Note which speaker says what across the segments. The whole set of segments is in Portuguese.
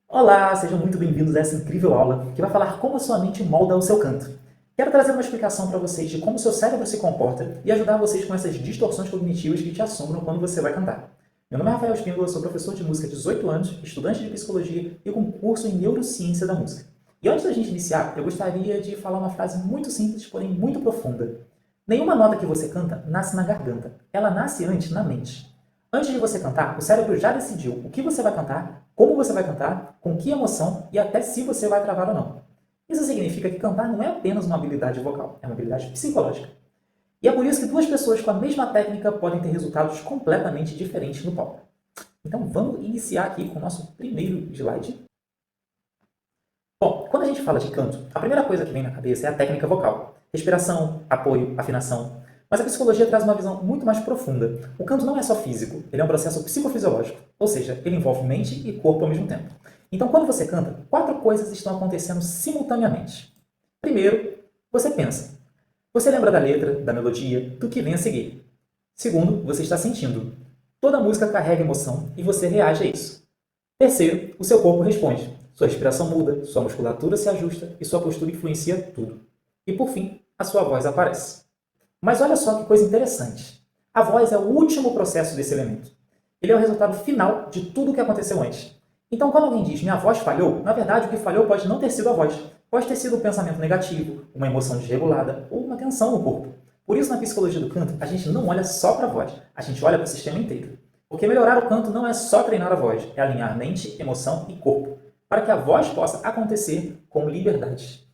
Speaker 1: Olá, sejam muito bem-vindos a essa incrível aula que vai falar como a sua mente molda o seu canto. Quero trazer uma explicação para vocês de como o seu cérebro se comporta e ajudar vocês com essas distorções cognitivas que te assombram quando você vai cantar. Meu nome é Rafael Espíndola, sou professor de música há 18 anos, estudante de psicologia e com curso em neurociência da música. E antes da gente iniciar, eu gostaria de falar uma frase muito simples, porém muito profunda. Nenhuma nota que você canta nasce na garganta, ela nasce antes na mente. Antes de você cantar, o cérebro já decidiu o que você vai cantar, como você vai cantar, com que emoção e até se você vai travar ou não. Isso significa que cantar não é apenas uma habilidade vocal, é uma habilidade psicológica. E é por isso que duas pessoas com a mesma técnica podem ter resultados completamente diferentes no palco. Então vamos iniciar aqui com o nosso primeiro slide. Bom, quando a gente fala de canto, a primeira coisa que vem na cabeça é a técnica vocal. Respiração, apoio, afinação. Mas a psicologia traz uma visão muito mais profunda. O canto não é só físico, ele é um processo psicofisiológico, ou seja, ele envolve mente e corpo ao mesmo tempo. Então, quando você canta, quatro coisas estão acontecendo simultaneamente. Primeiro, você pensa. Você lembra da letra, da melodia, do que vem a seguir. Segundo, você está sentindo. Toda música carrega emoção e você reage a isso. Terceiro, o seu corpo responde. Sua respiração muda, sua musculatura se ajusta e sua postura influencia tudo. E por fim, a sua voz aparece. Mas olha só que coisa interessante. A voz é o último processo desse elemento. Ele é o resultado final de tudo o que aconteceu antes. Então, quando alguém diz minha voz falhou, na verdade o que falhou pode não ter sido a voz. Pode ter sido um pensamento negativo, uma emoção desregulada ou uma tensão no corpo. Por isso, na psicologia do canto, a gente não olha só para a voz, a gente olha para o sistema inteiro. Porque melhorar o canto não é só treinar a voz, é alinhar mente, emoção e corpo, para que a voz possa acontecer com liberdade.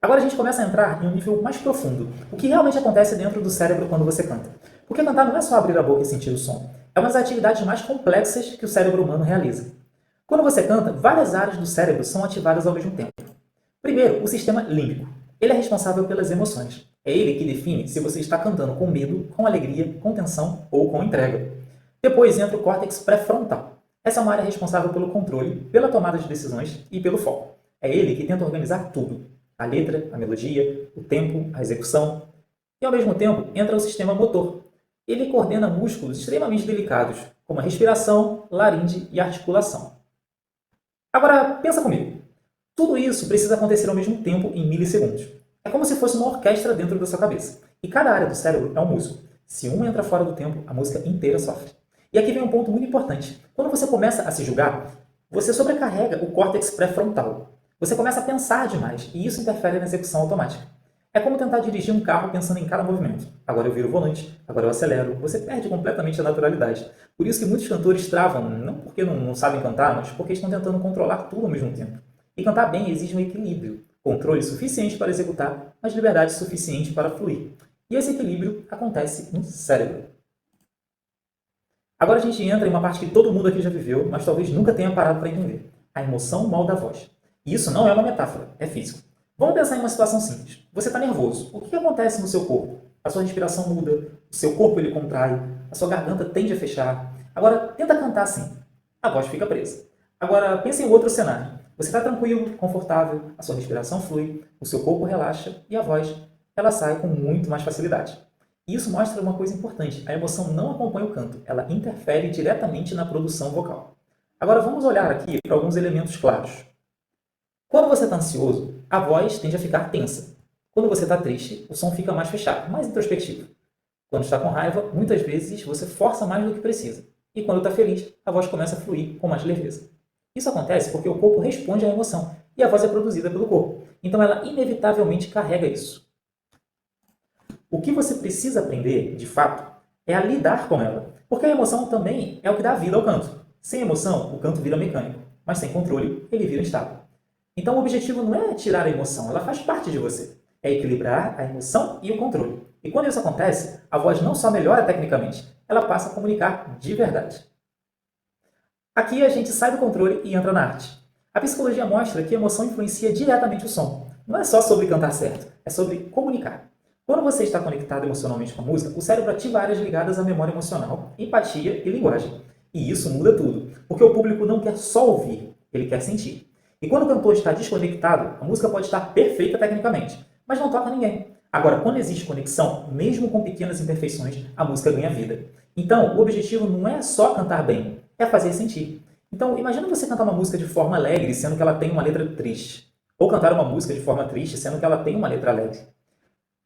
Speaker 1: Agora a gente começa a entrar em um nível mais profundo. O que realmente acontece dentro do cérebro quando você canta? Porque cantar não é só abrir a boca e sentir o som. É uma das atividades mais complexas que o cérebro humano realiza. Quando você canta, várias áreas do cérebro são ativadas ao mesmo tempo. Primeiro, o sistema límbico. Ele é responsável pelas emoções. É ele que define se você está cantando com medo, com alegria, com tensão ou com entrega. Depois entra o córtex pré-frontal. Essa é uma área responsável pelo controle, pela tomada de decisões e pelo foco. É ele que tenta organizar tudo. A letra, a melodia, o tempo, a execução. E ao mesmo tempo entra o sistema motor. Ele coordena músculos extremamente delicados, como a respiração, laringe e articulação. Agora, pensa comigo. Tudo isso precisa acontecer ao mesmo tempo em milissegundos. É como se fosse uma orquestra dentro da sua cabeça. E cada área do cérebro é um músico. Se um entra fora do tempo, a música inteira sofre. E aqui vem um ponto muito importante. Quando você começa a se julgar, você sobrecarrega o córtex pré-frontal. Você começa a pensar demais e isso interfere na execução automática. É como tentar dirigir um carro pensando em cada movimento. Agora eu viro o volante, agora eu acelero. Você perde completamente a naturalidade. Por isso que muitos cantores travam, não porque não sabem cantar, mas porque estão tentando controlar tudo ao mesmo tempo. E cantar bem exige um equilíbrio, controle suficiente para executar, mas liberdade suficiente para fluir. E esse equilíbrio acontece no cérebro. Agora a gente entra em uma parte que todo mundo aqui já viveu, mas talvez nunca tenha parado para entender. A emoção molda a voz. E isso não é uma metáfora, é físico. Vamos pensar em uma situação simples. Você está nervoso. O que acontece no seu corpo? A sua respiração muda, o seu corpo ele contrai, a sua garganta tende a fechar. Agora, tenta cantar assim. A voz fica presa. Agora, pense em outro cenário. Você está tranquilo, confortável, a sua respiração flui, o seu corpo relaxa e a voz, ela sai com muito mais facilidade. E isso mostra uma coisa importante. A emoção não acompanha o canto, ela interfere diretamente na produção vocal. Agora vamos olhar aqui para alguns elementos claros. Quando você está ansioso, a voz tende a ficar tensa. Quando você está triste, o som fica mais fechado, mais introspectivo. Quando está com raiva, muitas vezes você força mais do que precisa. E quando está feliz, a voz começa a fluir com mais leveza. Isso acontece porque o corpo responde à emoção e a voz é produzida pelo corpo. Então ela inevitavelmente carrega isso. O que você precisa aprender, de fato, é a lidar com ela. Porque a emoção também é o que dá vida ao canto. Sem emoção, o canto vira mecânico. Mas sem controle, ele vira instável. Então o objetivo não é tirar a emoção, ela faz parte de você. É equilibrar a emoção e o controle. E quando isso acontece, a voz não só melhora tecnicamente, ela passa a comunicar de verdade. Aqui a gente sai do controle e entra na arte. A psicologia mostra que a emoção influencia diretamente o som. Não é só sobre cantar certo, é sobre comunicar. Quando você está conectado emocionalmente com a música, o cérebro ativa áreas ligadas à memória emocional, empatia e linguagem. E isso muda tudo, porque o público não quer só ouvir, ele quer sentir. E quando o cantor está desconectado, a música pode estar perfeita tecnicamente, mas não toca ninguém. Agora, quando existe conexão, mesmo com pequenas imperfeições, a música ganha vida. Então, o objetivo não é só cantar bem, é fazer sentir. Então, imagina você cantar uma música de forma alegre, sendo que ela tem uma letra triste. Ou cantar uma música de forma triste, sendo que ela tem uma letra alegre.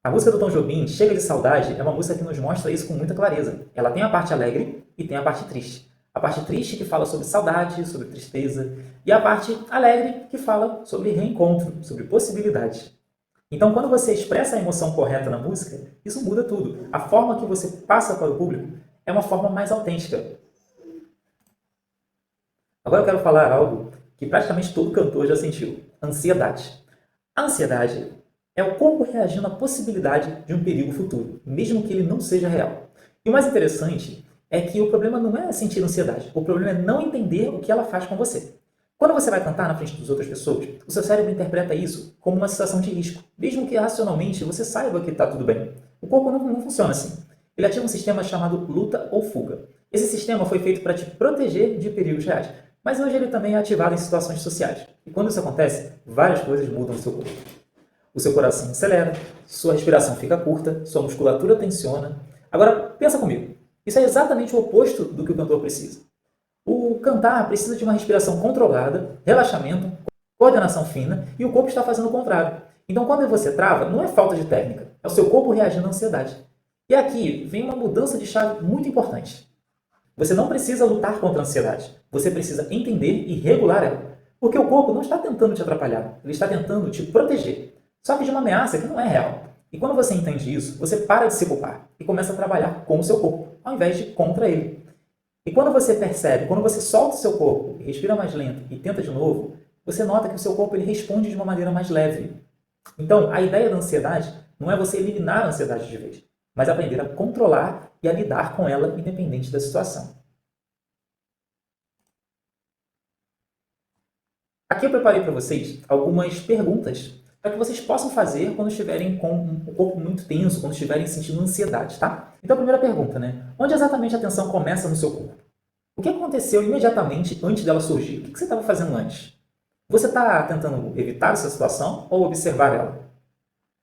Speaker 1: A música do Tom Jobim, Chega de Saudade, é uma música que nos mostra isso com muita clareza. Ela tem a parte alegre e tem a parte triste. A parte triste que fala sobre saudade, sobre tristeza, e a parte alegre que fala sobre reencontro, sobre possibilidade. Então, quando você expressa a emoção correta na música, isso muda tudo. A forma que você passa para o público é uma forma mais autêntica. Agora eu quero falar algo que praticamente todo cantor já sentiu: ansiedade. A ansiedade é o corpo reagindo à possibilidade de um perigo futuro, mesmo que ele não seja real. E o mais interessante é que o problema não é sentir ansiedade, o problema é não entender o que ela faz com você. Quando você vai cantar na frente das outras pessoas, o seu cérebro interpreta isso como uma situação de risco, mesmo que racionalmente você saiba que está tudo bem. O corpo não funciona assim. Ele ativa um sistema chamado luta ou fuga. Esse sistema foi feito para te proteger de perigos reais, mas hoje ele também é ativado em situações sociais. E quando isso acontece, várias coisas mudam no seu corpo. O seu coração acelera, sua respiração fica curta, sua musculatura tensiona. Agora, pensa comigo. Isso é exatamente o oposto do que o cantor precisa. O cantar precisa de uma respiração controlada, relaxamento, coordenação fina, e o corpo está fazendo o contrário. Então, quando você trava, não é falta de técnica, é o seu corpo reagindo à ansiedade. E aqui vem uma mudança de chave muito importante. Você não precisa lutar contra a ansiedade, você precisa entender e regular ela. Porque o corpo não está tentando te atrapalhar, ele está tentando te proteger. Só que de uma ameaça que não é real. E quando você entende isso, você para de se culpar e começa a trabalhar com o seu corpo, ao invés de contra ele. E quando você percebe, quando você solta o seu corpo, respira mais lento e tenta de novo, você nota que o seu corpo ele responde de uma maneira mais leve. Então, a ideia da ansiedade não é você eliminar a ansiedade de vez, mas aprender a controlar e a lidar com ela independente da situação. Aqui eu preparei para vocês algumas perguntas para que vocês possam fazer quando estiverem com o corpo muito tenso, quando estiverem sentindo ansiedade, tá? Então, a primeira pergunta, né? Onde exatamente a tensão começa no seu corpo? O que aconteceu imediatamente antes dela surgir? O que você estava fazendo antes? Você está tentando evitar essa situação ou observar ela?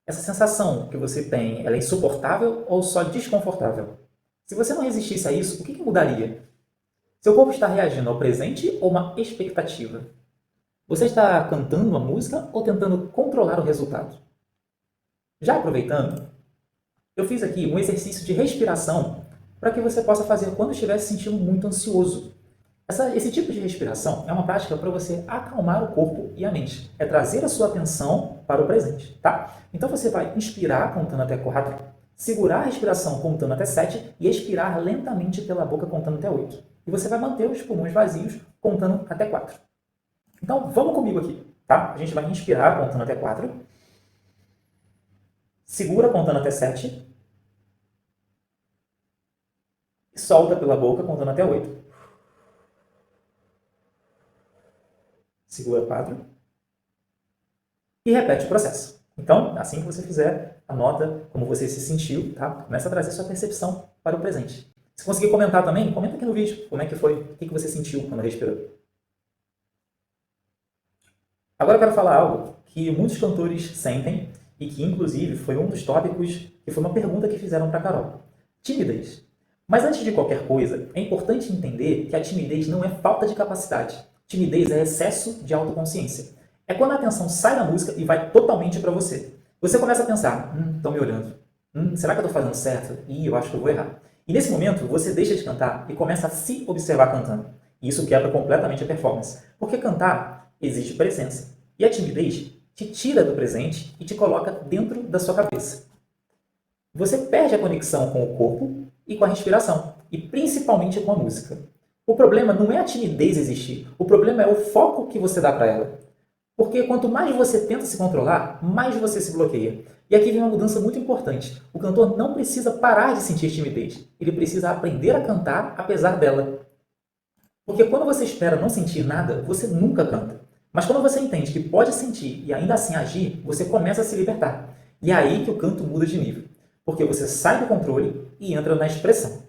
Speaker 1: Essa sensação que você tem, ela é insuportável ou só desconfortável? Se você não resistisse a isso, o que mudaria? Seu corpo está reagindo ao presente ou uma expectativa? Você está cantando uma música ou tentando controlar o resultado? Já aproveitando, eu fiz aqui um exercício de respiração para que você possa fazer quando estiver se sentindo muito ansioso. Esse tipo de respiração é uma prática para você acalmar o corpo e a mente. É trazer a sua atenção para o presente, tá? Então você vai inspirar contando até 4, segurar a respiração contando até 7 e expirar lentamente pela boca contando até 8. E você vai manter os pulmões vazios contando até 4. Então, vamos comigo aqui, tá? A gente vai inspirar contando até 4. Segura contando até 7. E solta pela boca contando até 8. Segura 4. E repete o processo. Então, assim que você fizer, anota como você se sentiu, tá? Começa a trazer sua percepção para o presente. Se conseguir comentar também, comenta aqui no vídeo como é que foi, o que você sentiu quando respirou. Agora eu quero falar algo que muitos cantores sentem e que, inclusive, foi um dos tópicos que foi uma pergunta que fizeram para a Carol. Timidez. Mas antes de qualquer coisa, é importante entender que a timidez não é falta de capacidade. Timidez é excesso de autoconsciência. É quando a atenção sai da música e vai totalmente para você. Você começa a pensar, estão me olhando. Será que eu estou fazendo certo? Eu acho que eu vou errar. E nesse momento, você deixa de cantar e começa a se observar cantando. E isso quebra completamente a performance. Porque cantar exige presença. E a timidez te tira do presente e te coloca dentro da sua cabeça. Você perde a conexão com o corpo e com a respiração, e principalmente com a música. O problema não é a timidez existir, o problema é o foco que você dá para ela. Porque quanto mais você tenta se controlar, mais você se bloqueia. E aqui vem uma mudança muito importante. O cantor não precisa parar de sentir timidez, ele precisa aprender a cantar apesar dela. Porque quando você espera não sentir nada, você nunca canta. Mas quando você entende que pode sentir e ainda assim agir, você começa a se libertar. E é aí que o canto muda de nível. Porque você sai do controle e entra na expressão.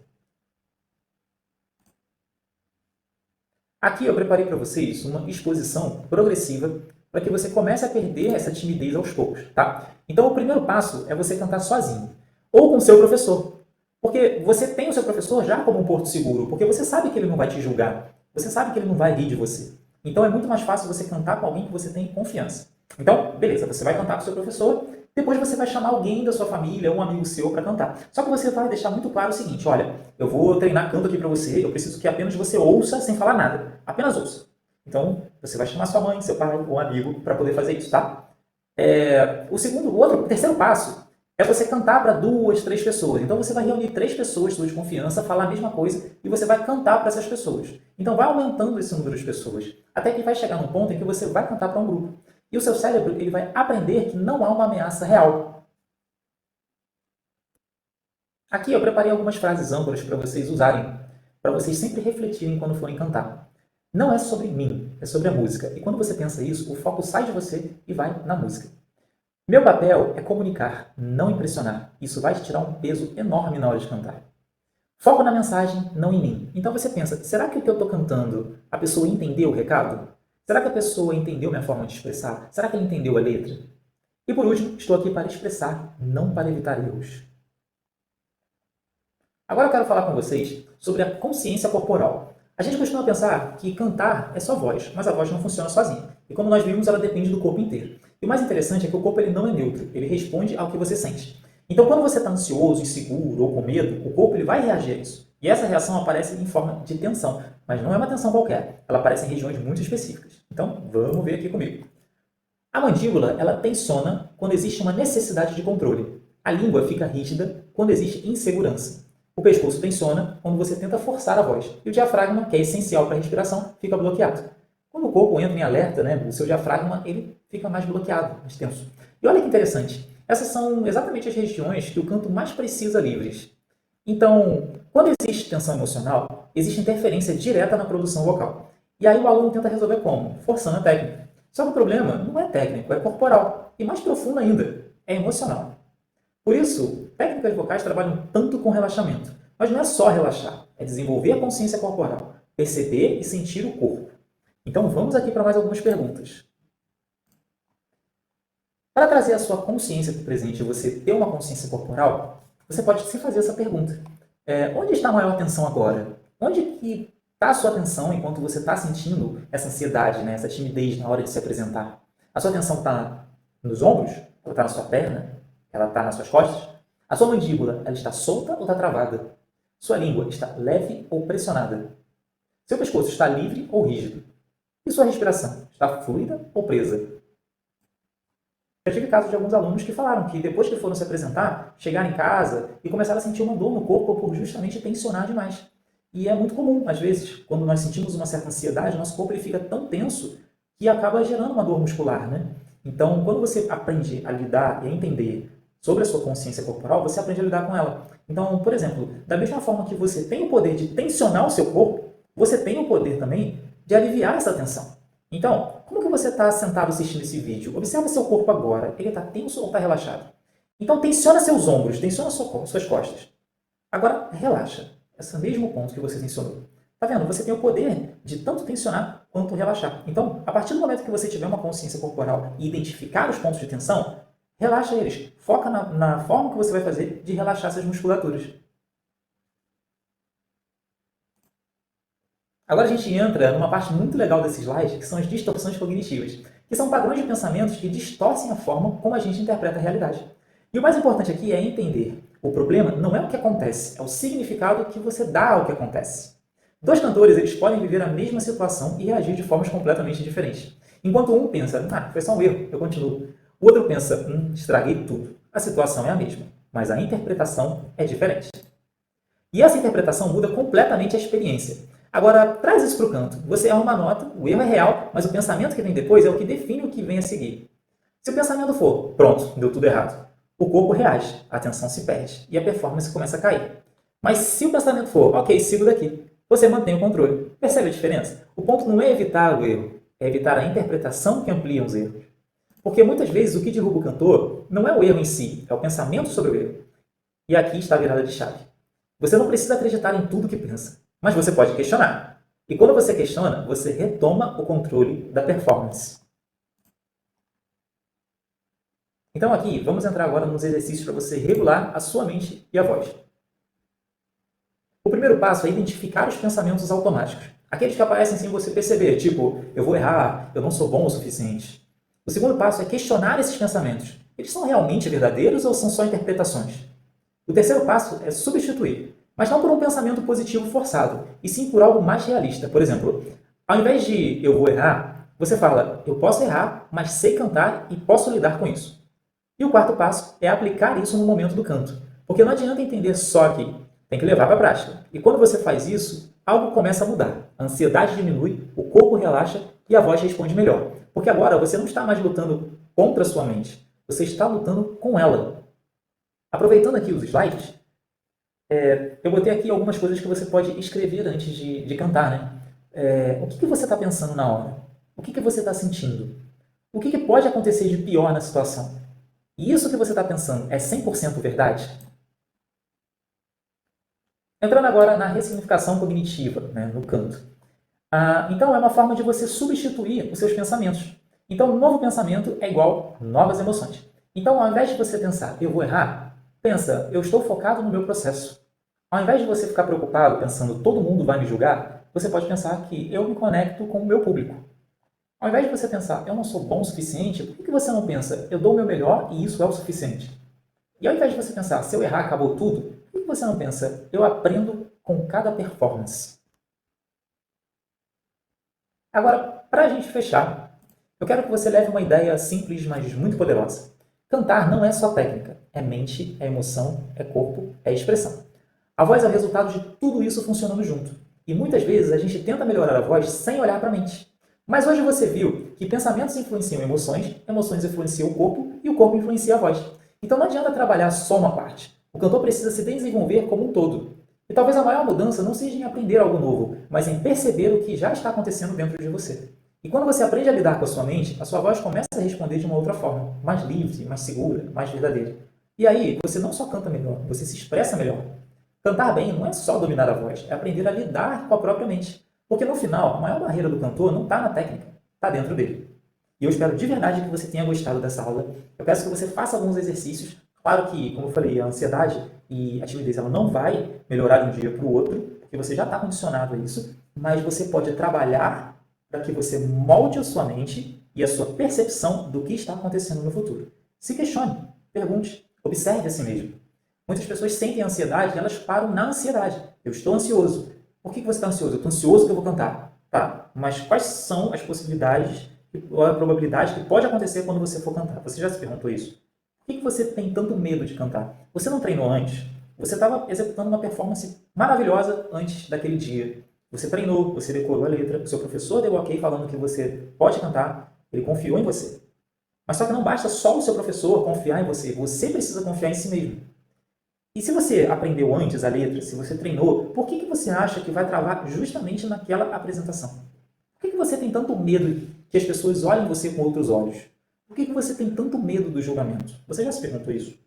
Speaker 1: Aqui eu preparei para vocês uma exposição progressiva para que você comece a perder essa timidez aos poucos, tá? Então o primeiro passo é você cantar sozinho, ou com o seu professor. Porque você tem o seu professor já como um porto seguro, porque você sabe que ele não vai te julgar. Você sabe que ele não vai rir de você. Então é muito mais fácil você cantar com alguém que você tem confiança. Então, beleza, você vai cantar com o seu professor, depois você vai chamar alguém da sua família, um amigo seu para cantar. Só que você vai deixar muito claro o seguinte, olha, eu vou treinar canto aqui para você, eu preciso que apenas você ouça sem falar nada. Apenas ouça. Então, você vai chamar sua mãe, seu pai ou um amigo para poder fazer isso, tá? O terceiro passo é você cantar para 2, 3 pessoas. Então você vai reunir 3 pessoas suas de confiança, falar a mesma coisa e você vai cantar para essas pessoas. Então vai aumentando esse número de pessoas, até que vai chegar num ponto em que você vai cantar para um grupo. E o seu cérebro ele vai aprender que não há uma ameaça real. Aqui eu preparei algumas frases âncoras para vocês usarem, para vocês sempre refletirem quando forem cantar. Não é sobre mim, é sobre a música. E quando você pensa isso, o foco sai de você e vai na música. Meu papel é comunicar, não impressionar. Isso vai te tirar um peso enorme na hora de cantar. Foco na mensagem, não em mim. Então você pensa, será que o que eu estou cantando, a pessoa entendeu o recado? Será que a pessoa entendeu minha forma de expressar? Será que ela entendeu a letra? E por último, estou aqui para expressar, não para evitar erros. Agora eu quero falar com vocês sobre a consciência corporal. A gente costuma pensar que cantar é só voz, mas a voz não funciona sozinha. E como nós vimos, ela depende do corpo inteiro. E o mais interessante é que o corpo ele não é neutro, ele responde ao que você sente. Então, quando você está ansioso, inseguro ou com medo, o corpo ele vai reagir a isso. E essa reação aparece em forma de tensão, mas não é uma tensão qualquer, ela aparece em regiões muito específicas. Então, vamos ver aqui comigo. A mandíbula ela tensiona quando existe uma necessidade de controle. A língua fica rígida quando existe insegurança. O pescoço tensiona quando você tenta forçar a voz. E o diafragma, que é essencial para a respiração, fica bloqueado. Quando o corpo entra em alerta, o seu diafragma ele fica mais bloqueado, mais tenso. E olha que interessante, essas são exatamente as regiões que o canto mais precisa livres. Então, quando existe tensão emocional, existe interferência direta na produção vocal. E aí o aluno tenta resolver como? Forçando a técnica. Só que o problema não é técnico, é corporal. E mais profundo ainda, é emocional. Por isso, técnicas vocais trabalham tanto com relaxamento. Mas não é só relaxar, é desenvolver a consciência corporal, perceber e sentir o corpo. Então vamos aqui para mais algumas perguntas. Para trazer a sua consciência para o presente e você ter uma consciência corporal, você pode se fazer essa pergunta. Onde está a maior tensão agora? Onde que está a sua atenção enquanto você está sentindo essa ansiedade, essa timidez na hora de se apresentar? A sua atenção está nos ombros? Ela está na sua perna? Ela está nas suas costas? A sua mandíbula ela está solta ou está travada? Sua língua está leve ou pressionada? Seu pescoço está livre ou rígido? E sua respiração está fluida ou presa? Eu tive casos de alguns alunos que falaram que depois que foram se apresentar, chegaram em casa e começaram a sentir uma dor no corpo por justamente tensionar demais. E é muito comum, às vezes, quando nós sentimos uma certa ansiedade, nosso corpo ele fica tão tenso que acaba gerando uma dor muscular, Então, quando você aprende a lidar e a entender sobre a sua consciência corporal, você aprende a lidar com ela. Então, por exemplo, da mesma forma que você tem o poder de tensionar o seu corpo, você tem o poder também de aliviar essa tensão. Então, como que você está sentado assistindo esse vídeo? Observa seu corpo agora. Ele está tenso ou está relaxado? Então, tensiona seus ombros, tensiona suas costas. Agora, relaxa. Esse mesmo ponto que você tensionou. Tá vendo? Você tem o poder de tanto tensionar quanto relaxar. Então, a partir do momento que você tiver uma consciência corporal e identificar os pontos de tensão, relaxa eles. Foca na forma que você vai fazer de relaxar essas musculaturas. Agora a gente entra numa parte muito legal desse slide, que são as distorções cognitivas, que são padrões de pensamentos que distorcem a forma como a gente interpreta a realidade. E o mais importante aqui é entender. O problema não é o que acontece, é o significado que você dá ao que acontece. Dois cantores eles podem viver a mesma situação e reagir de formas completamente diferentes. Enquanto um pensa, foi só um erro, eu continuo. O outro pensa, estraguei tudo. A situação é a mesma, mas a interpretação é diferente. E essa interpretação muda completamente a experiência. Agora, traz isso para o canto. Você erra uma nota, o erro é real, mas o pensamento que vem depois é o que define o que vem a seguir. Se o pensamento for, pronto, deu tudo errado, o corpo reage, a atenção se perde e a performance começa a cair. Mas se o pensamento for, ok, sigo daqui, você mantém o controle. Percebe a diferença? O ponto não é evitar o erro, é evitar a interpretação que amplia os erros. Porque muitas vezes o que derruba o cantor não é o erro em si, é o pensamento sobre o erro. E aqui está a virada de chave. Você não precisa acreditar em tudo que pensa, mas você pode questionar. E quando você questiona, você retoma o controle da performance. Então aqui, vamos entrar agora nos exercícios para você regular a sua mente e a voz. O primeiro passo é identificar os pensamentos automáticos. Aqueles que aparecem sem você perceber, tipo, eu vou errar, eu não sou bom o suficiente. O segundo passo é questionar esses pensamentos. Eles são realmente verdadeiros ou são só interpretações? O terceiro passo é substituir, mas não por um pensamento positivo forçado, e sim por algo mais realista. Por exemplo, ao invés de eu vou errar, você fala, eu posso errar, mas sei cantar e posso lidar com isso. E o quarto passo é aplicar isso no momento do canto. Porque não adianta entender só aqui, tem que levar para a prática. E quando você faz isso, algo começa a mudar. A ansiedade diminui, o corpo relaxa e a voz responde melhor. Porque agora você não está mais lutando contra a sua mente, você está lutando com ela. Aproveitando aqui os slides, eu botei aqui algumas coisas que você pode escrever antes de cantar, né? O que você está pensando na hora? O que você está sentindo? O que pode acontecer de pior na situação? E isso que você está pensando é 100% verdade? Entrando agora na ressignificação cognitiva, né, no canto. Então, é uma forma de você substituir os seus pensamentos. Então, um novo pensamento é igual novas emoções. Então, ao invés de você pensar, eu vou errar, pensa, eu estou focado no meu processo. Ao invés de você ficar preocupado pensando, todo mundo vai me julgar, você pode pensar que eu me conecto com o meu público. Ao invés de você pensar, eu não sou bom o suficiente, por que você não pensa, eu dou o meu melhor e isso é o suficiente? E ao invés de você pensar, se eu errar, acabou tudo, por que você não pensa, eu aprendo com cada performance? Agora, para a gente fechar, eu quero que você leve uma ideia simples, mas muito poderosa. Cantar não é só técnica, é mente, é emoção, é corpo, é expressão. A voz é o resultado de tudo isso funcionando junto. E muitas vezes a gente tenta melhorar a voz sem olhar para a mente. Mas hoje você viu que pensamentos influenciam emoções, emoções influenciam o corpo e o corpo influencia a voz. Então não adianta trabalhar só uma parte. O cantor precisa se desenvolver como um todo. E talvez a maior mudança não seja em aprender algo novo, mas em perceber o que já está acontecendo dentro de você. E quando você aprende a lidar com a sua mente, a sua voz começa a responder de uma outra forma, mais livre, mais segura, mais verdadeira. E aí, você não só canta melhor, você se expressa melhor. Cantar bem não é só dominar a voz, é aprender a lidar com a própria mente. Porque no final, a maior barreira do cantor não está na técnica, está dentro dele. E eu espero de verdade que você tenha gostado dessa aula. Eu peço que você faça alguns exercícios. Claro que, como eu falei, a ansiedade e a timidez ela não vai melhorar de um dia para o outro, porque você já está condicionado a isso, mas você pode trabalhar para que você molde a sua mente e a sua percepção do que está acontecendo no futuro. Se questione, pergunte, observe a si mesmo. Muitas pessoas sentem ansiedade e elas param na ansiedade. Eu estou ansioso. Por que você está ansioso? Eu estou ansioso que eu vou cantar. Tá, mas quais são as possibilidades ou a probabilidade que pode acontecer quando você for cantar? Você já se perguntou isso? Por que você tem tanto medo de cantar? Você não treinou antes? Você estava executando uma performance maravilhosa antes daquele dia. Você treinou, você decorou a letra, o seu professor deu ok falando que você pode cantar, ele confiou em você. Mas só que não basta só o seu professor confiar em você, você precisa confiar em si mesmo. E se você aprendeu antes a letra, se você treinou, por que você acha que vai travar justamente naquela apresentação? Por que você tem tanto medo que as pessoas olhem você com outros olhos? Por que você tem tanto medo do julgamento? Você já se perguntou isso?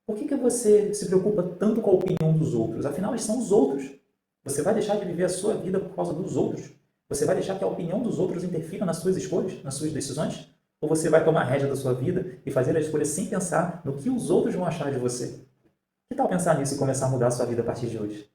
Speaker 1: Por que você se preocupa tanto com a opinião dos outros? Afinal, eles são os outros. Você vai deixar de viver a sua vida por causa dos outros? Você vai deixar que a opinião dos outros interfira nas suas escolhas, nas suas decisões? Ou você vai tomar a rédea da sua vida e fazer a escolha sem pensar no que os outros vão achar de você? Que tal pensar nisso e começar a mudar a sua vida a partir de hoje?